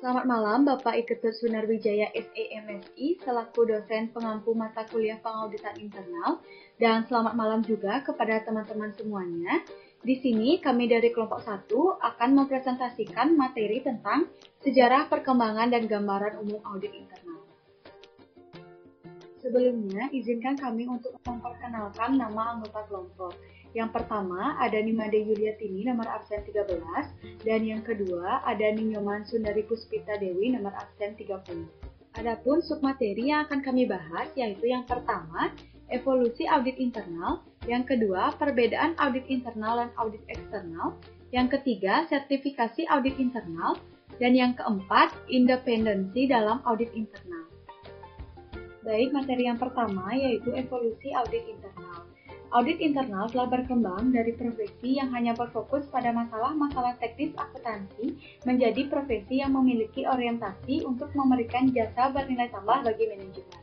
Selamat malam Bapak Iketut Sunarwijaya SEMSI selaku dosen pengampu mata kuliah pengauditan internal, dan selamat malam juga kepada teman-teman semuanya. Di sini kami dari kelompok 1 akan mempresentasikan materi tentang sejarah perkembangan dan gambaran umum audit internal. Sebelumnya, izinkan kami untuk memperkenalkan nama anggota kelompok. Yang pertama, ada Nimade Yuliatini nomor absen 13, dan yang kedua, ada Ninyoman Sundari Puspita Dewi nomor absen 30. Adapun submateri yang akan kami bahas yaitu yang pertama, evolusi audit internal, yang kedua, perbedaan audit internal dan audit eksternal, yang ketiga, sertifikasi audit internal, dan yang keempat, independensi dalam audit internal. Baik, materi yang pertama yaitu evolusi audit internal. Audit internal telah berkembang dari profesi yang hanya berfokus pada masalah-masalah teknis akuntansi menjadi profesi yang memiliki orientasi untuk memberikan jasa bernilai tambah bagi manajemen.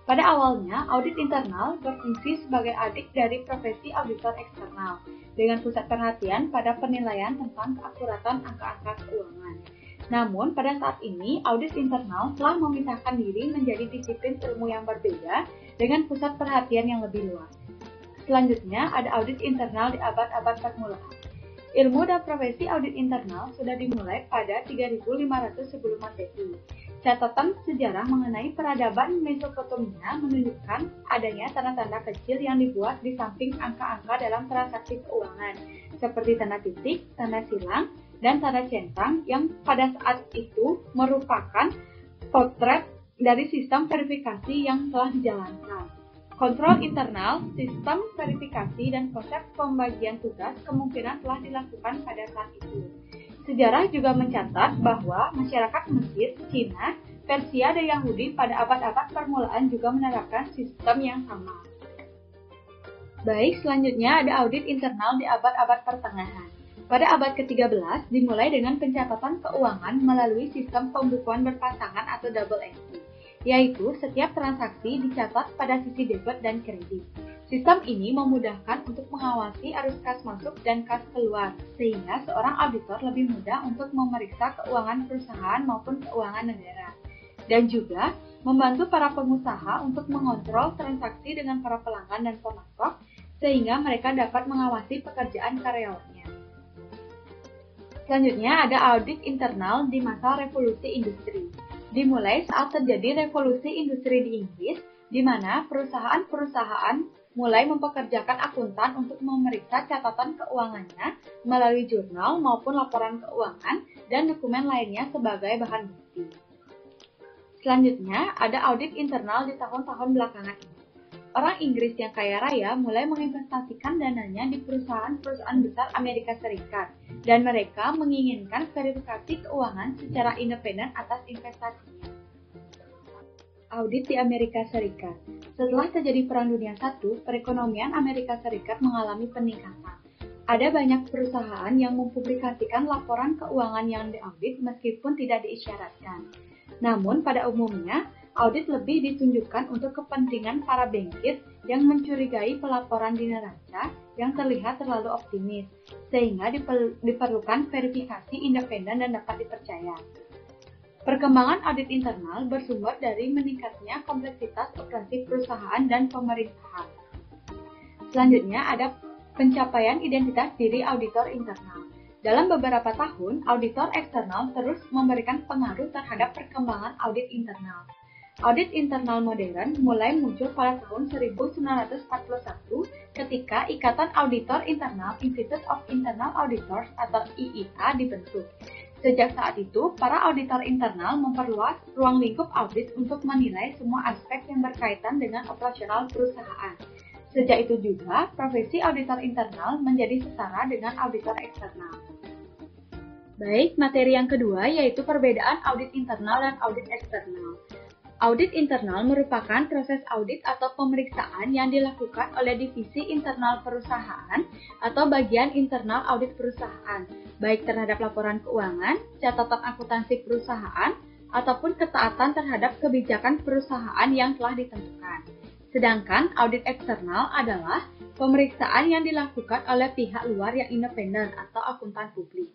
Pada awalnya, audit internal berfungsi sebagai adik dari profesi auditor eksternal, dengan pusat perhatian pada penilaian tentang keakuratan angka-angka keuangan. Namun, pada saat ini, audit internal telah memisahkan diri menjadi disiplin ilmu yang berbeda dengan pusat perhatian yang lebih luas. Selanjutnya, ada audit internal di abad-abad permulaan. Ilmu dan profesi audit internal sudah dimulai pada 3500 sebelum Masehi. Catatan sejarah mengenai peradaban Mesopotamia menunjukkan adanya tanda-tanda kecil yang dibuat di samping angka-angka dalam transaksi keuangan, seperti tanda titik, tanda silang, dan tanda centang yang pada saat itu merupakan potret dari sistem verifikasi yang telah dijalankan. Kontrol internal, sistem verifikasi, dan konsep pembagian tugas kemungkinan telah dilakukan pada saat itu. Sejarah juga mencatat bahwa masyarakat Mesir, Cina, Persia, dan Yahudi pada abad-abad permulaan juga menerapkan sistem yang sama. Baik, selanjutnya ada audit internal di abad-abad pertengahan. Pada abad ke-13 dimulai dengan pencatatan keuangan melalui sistem pembukuan berpasangan atau double entry, yaitu setiap transaksi dicatat pada sisi debit dan kredit. Sistem ini memudahkan untuk mengawasi arus kas masuk dan kas keluar, sehingga seorang auditor lebih mudah untuk memeriksa keuangan perusahaan maupun keuangan negara. Dan juga membantu para pengusaha untuk mengontrol transaksi dengan para pelanggan dan pemasok, sehingga mereka dapat mengawasi pekerjaan karyawannya. Selanjutnya ada audit internal di masa revolusi industri. Dimulai saat terjadi revolusi industri di Inggris, di mana perusahaan-perusahaan mulai mempekerjakan akuntan untuk memeriksa catatan keuangannya melalui jurnal maupun laporan keuangan dan dokumen lainnya sebagai bahan bukti. Selanjutnya, ada audit internal di tahun-tahun belakangan ini. Orang Inggris yang kaya raya mulai menginvestasikan dananya di perusahaan-perusahaan besar Amerika Serikat, dan mereka menginginkan verifikasi keuangan secara independen atas investasinya. Audit di Amerika Serikat. Setelah terjadi Perang Dunia I, perekonomian Amerika Serikat mengalami peningkatan. Ada banyak perusahaan yang mempublikasikan laporan keuangan yang diaudit meskipun tidak diisyaratkan. Namun, pada umumnya, audit lebih ditunjukkan untuk kepentingan para bankir yang mencurigai pelaporan di neraca yang terlihat terlalu optimis, sehingga diperlukan verifikasi independen dan dapat dipercaya. Perkembangan audit internal bersumber dari meningkatnya kompleksitas operasi perusahaan dan pemerintahan. Selanjutnya ada pencapaian identitas diri auditor internal. Dalam beberapa tahun, auditor eksternal terus memberikan pengaruh terhadap perkembangan audit internal. Audit internal modern mulai muncul pada tahun 1941 ketika Ikatan Auditor Internal Institute of Internal Auditors atau IIA dibentuk. Sejak saat itu, para auditor internal memperluas ruang lingkup audit untuk menilai semua aspek yang berkaitan dengan operasional perusahaan. Sejak itu juga, profesi auditor internal menjadi setara dengan auditor eksternal. Baik, materi yang kedua yaitu perbedaan audit internal dan audit eksternal. Audit internal merupakan proses audit atau pemeriksaan yang dilakukan oleh divisi internal perusahaan atau bagian internal audit perusahaan, baik terhadap laporan keuangan, catatan akuntansi perusahaan, ataupun ketaatan terhadap kebijakan perusahaan yang telah ditentukan. Sedangkan audit eksternal adalah pemeriksaan yang dilakukan oleh pihak luar yang independen atau akuntan publik.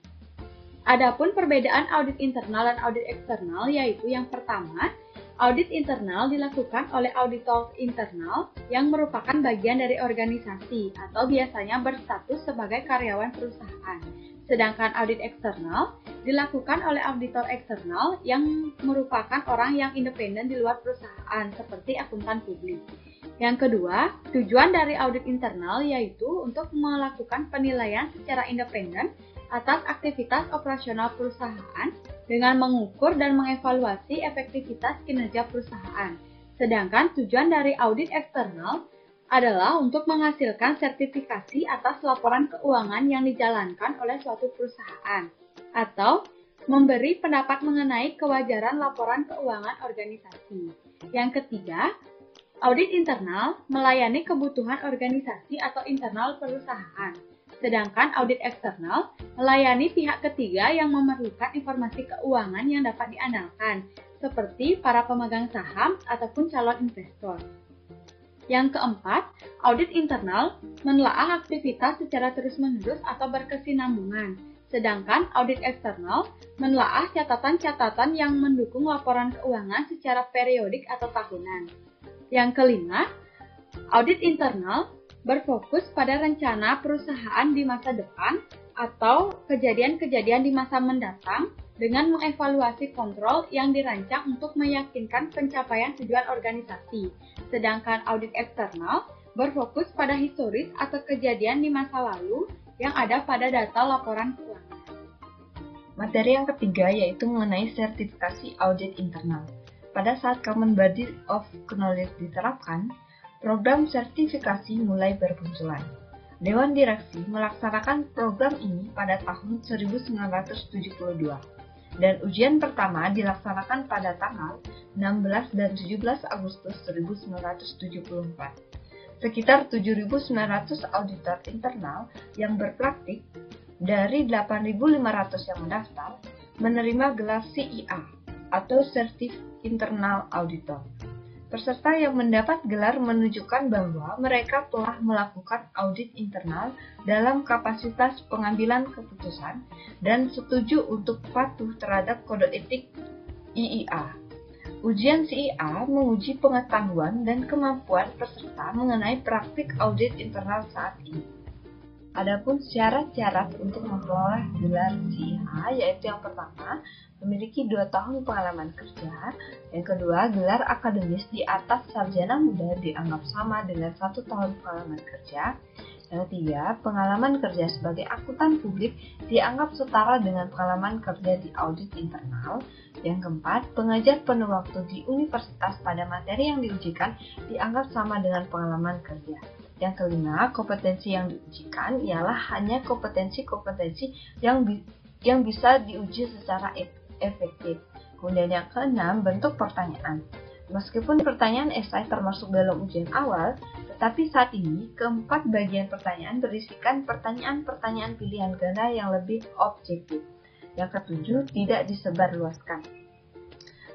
Adapun perbedaan audit internal dan audit eksternal yaitu yang pertama, audit internal dilakukan oleh auditor internal yang merupakan bagian dari organisasi atau biasanya berstatus sebagai karyawan perusahaan. Sedangkan audit eksternal dilakukan oleh auditor eksternal yang merupakan orang yang independen di luar perusahaan seperti akuntan publik. Yang kedua, tujuan dari audit internal yaitu untuk melakukan penilaian secara independen atas aktivitas operasional perusahaan dengan mengukur dan mengevaluasi efektivitas kinerja perusahaan. Sedangkan tujuan dari audit eksternal adalah untuk menghasilkan sertifikasi atas laporan keuangan yang dijalankan oleh suatu perusahaan atau memberi pendapat mengenai kewajaran laporan keuangan organisasi. Yang ketiga, audit internal melayani kebutuhan organisasi atau internal perusahaan. Sedangkan audit eksternal melayani pihak ketiga yang memerlukan informasi keuangan yang dapat diandalkan, seperti para pemegang saham ataupun calon investor. Yang keempat, audit internal menelaah aktivitas secara terus-menerus atau berkesinambungan. Sedangkan audit eksternal menelaah catatan-catatan yang mendukung laporan keuangan secara periodik atau tahunan. Yang kelima, audit internal berfokus pada rencana perusahaan di masa depan atau kejadian-kejadian di masa mendatang dengan mengevaluasi kontrol yang dirancang untuk meyakinkan pencapaian tujuan organisasi. Sedangkan audit eksternal berfokus pada historis atau kejadian di masa lalu yang ada pada data laporan keuangan. Materi yang ketiga yaitu mengenai sertifikasi audit internal. Pada saat Common Body of Knowledge diterapkan, program sertifikasi mulai bermunculan. Dewan Direksi melaksanakan program ini pada tahun 1972, dan ujian pertama dilaksanakan pada tanggal 16 dan 17 Agustus 1974. Sekitar 7.900 auditor internal yang berpraktik dari 8.500 yang mendaftar menerima gelar CIA atau Certified Internal Auditor. Peserta yang mendapat gelar menunjukkan bahwa mereka telah melakukan audit internal dalam kapasitas pengambilan keputusan dan setuju untuk patuh terhadap kode etik IIA. Ujian CIA menguji pengetahuan dan kemampuan peserta mengenai praktik audit internal saat ini. Adapun syarat-syarat untuk memperoleh gelar CIA yaitu yang pertama, memiliki 2 tahun pengalaman kerja. Yang kedua, gelar akademis di atas sarjana muda dianggap sama dengan 1 tahun pengalaman kerja. Yang ketiga, pengalaman kerja sebagai akuntan publik dianggap setara dengan pengalaman kerja di audit internal. Yang keempat, pengajar penuh waktu di universitas pada materi yang diujikan dianggap sama dengan pengalaman kerja. Yang kelima, kompetensi yang diujikan ialah hanya kompetensi-kompetensi yang bisa diuji secara efektif. Kemudian yang keenam, bentuk pertanyaan. Meskipun pertanyaan esai termasuk dalam ujian awal, tetapi saat ini keempat bagian pertanyaan berisikan pertanyaan-pertanyaan pilihan ganda yang lebih objektif. Yang ketujuh, tidak disebarluaskan.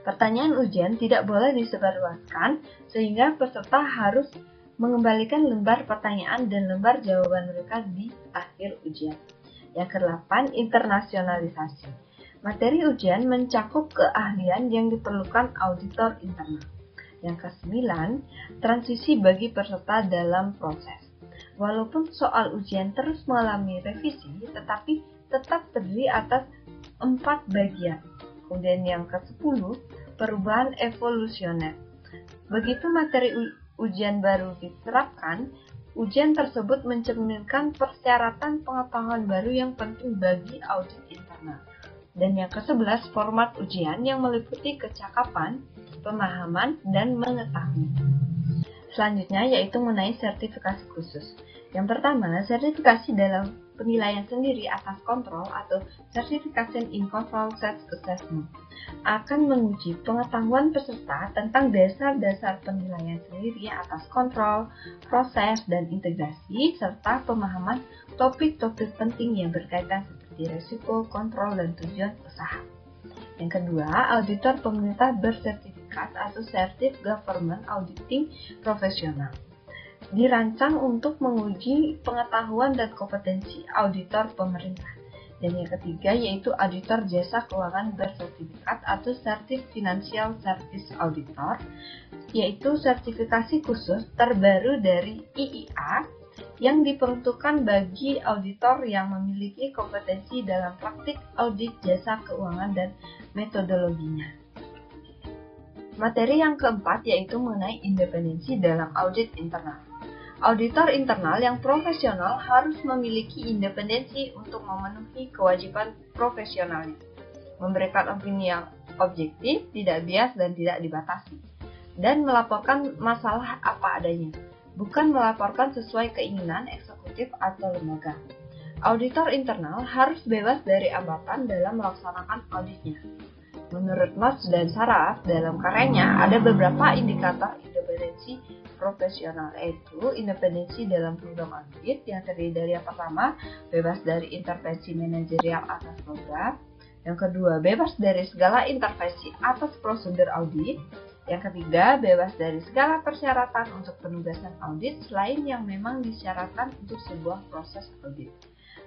Pertanyaan ujian tidak boleh disebarluaskan sehingga peserta harus mengembalikan lembar pertanyaan dan lembar jawaban mereka di akhir ujian. Yang kedelapan, internasionalisasi. Materi ujian mencakup keahlian yang diperlukan auditor internal. Yang kesembilan, transisi bagi peserta dalam proses. Walaupun soal ujian terus mengalami revisi, tetapi tetap terdiri atas 4 bagian. Kemudian yang ke-10, perubahan evolusioner. Begitu materi ujian baru diterapkan, ujian tersebut mencerminkan persyaratan pengetahuan baru yang penting bagi audit internal. Dan yang ke-11, format ujian yang meliputi kecakapan, pemahaman, dan mengetahui. Selanjutnya yaitu mengenai sertifikasi khusus. Yang pertama, sertifikasi dalam penilaian sendiri atas kontrol atau Certification in Control Self-Assessment akan menguji pengetahuan peserta tentang dasar-dasar penilaian sendiri atas kontrol, proses, dan integrasi, serta pemahaman topik-topik penting yang berkaitan seperti risiko, kontrol, dan tujuan usaha. Yang kedua, auditor pemerintah bersertifikat atau Certified Government Auditing Professional dirancang untuk menguji pengetahuan dan kompetensi auditor pemerintah. Dan yang ketiga yaitu auditor jasa keuangan bersertifikat atau Certified Financial Service Auditor, yaitu sertifikasi khusus terbaru dari IIA yang diperuntukkan bagi auditor yang memiliki kompetensi dalam praktik audit jasa keuangan dan metodologinya. Materi yang keempat yaitu mengenai independensi dalam audit internal. Auditor internal yang profesional harus memiliki independensi untuk memenuhi kewajiban profesionalnya, memberikan opini yang objektif, tidak bias dan tidak dibatasi, dan melaporkan masalah apa adanya, bukan melaporkan sesuai keinginan eksekutif atau lembaga. Auditor internal harus bebas dari hambatan dalam melaksanakan auditnya. Menurut Notes dan Saraf, dalam karyanya ada beberapa indikator independensi profesional, yaitu independensi dalam program audit yang terdiri dari yang pertama, bebas dari intervensi manajerial atas program, yang kedua, bebas dari segala intervensi atas prosedur audit, yang ketiga, bebas dari segala persyaratan untuk penugasan audit selain yang memang disyaratkan untuk sebuah proses audit.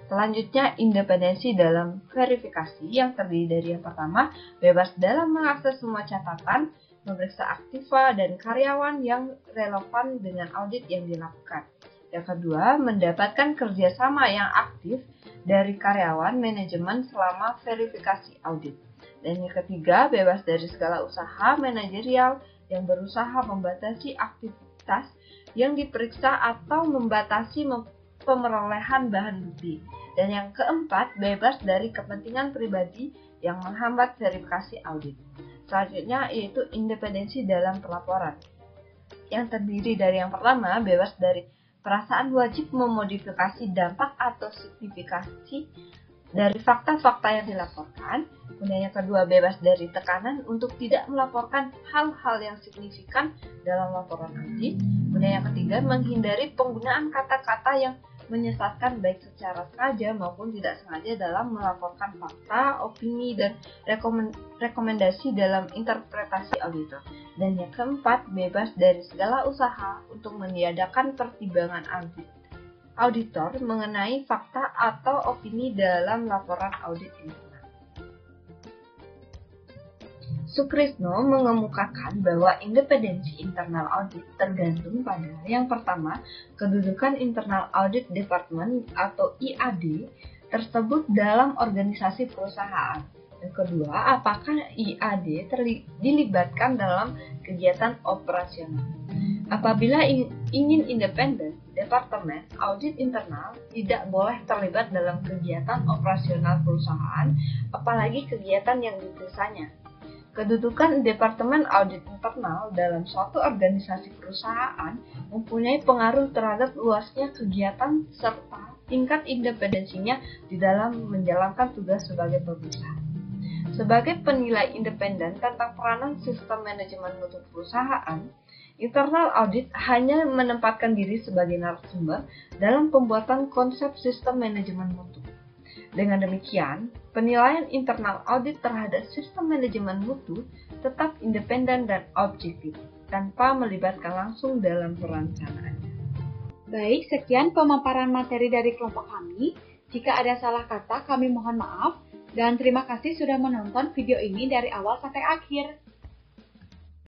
Selanjutnya, independensi dalam verifikasi yang terdiri dari yang pertama, bebas dalam mengakses semua catatan, memeriksa aktiva dan karyawan yang relevan dengan audit yang dilakukan. Yang kedua, mendapatkan kerjasama yang aktif dari karyawan manajemen selama verifikasi audit. Dan yang ketiga, bebas dari segala usaha manajerial yang berusaha membatasi aktivitas yang diperiksa atau membatasi pemerolehan bahan bukti. Dan yang keempat, bebas dari kepentingan pribadi yang menghambat verifikasi audit. Selanjutnya yaitu independensi dalam pelaporan, yang terdiri dari yang pertama, bebas dari perasaan wajib memodifikasi dampak atau signifikasi dari fakta-fakta yang dilaporkan. Kemudian yang kedua, bebas dari tekanan untuk tidak melaporkan hal-hal yang signifikan dalam laporan audit. Kemudian yang ketiga, menghindari penggunaan kata-kata yang menyesatkan baik secara sengaja maupun tidak sengaja dalam melaporkan fakta, opini, dan rekomendasi dalam interpretasi auditor. Dan yang keempat, bebas dari segala usaha untuk meniadakan pertimbangan auditor mengenai fakta atau opini dalam laporan audit internal. Sukrisno mengemukakan bahwa independensi internal audit tergantung pada yang pertama, kedudukan Internal Audit Department atau IAD tersebut dalam organisasi perusahaan. Yang kedua, apakah IAD dilibatkan dalam kegiatan operasional. Apabila ingin independen, Departemen Audit Internal tidak boleh terlibat dalam kegiatan operasional perusahaan, apalagi kegiatan yang diperiksanya. Kedudukan Departemen Audit Internal dalam suatu organisasi perusahaan mempunyai pengaruh terhadap luasnya kegiatan serta tingkat independensinya di dalam menjalankan tugas sebagai pengusaha. Sebagai penilai independen tentang peranan sistem manajemen mutu perusahaan, Internal Audit hanya menempatkan diri sebagai narasumber dalam pembuatan konsep sistem manajemen mutu. Dengan demikian, penilaian internal audit terhadap sistem manajemen mutu tetap independen dan objektif, tanpa melibatkan langsung dalam perencanaan. Baik, sekian pemaparan materi dari kelompok kami. Jika ada salah kata, kami mohon maaf. Dan terima kasih sudah menonton video ini dari awal sampai akhir.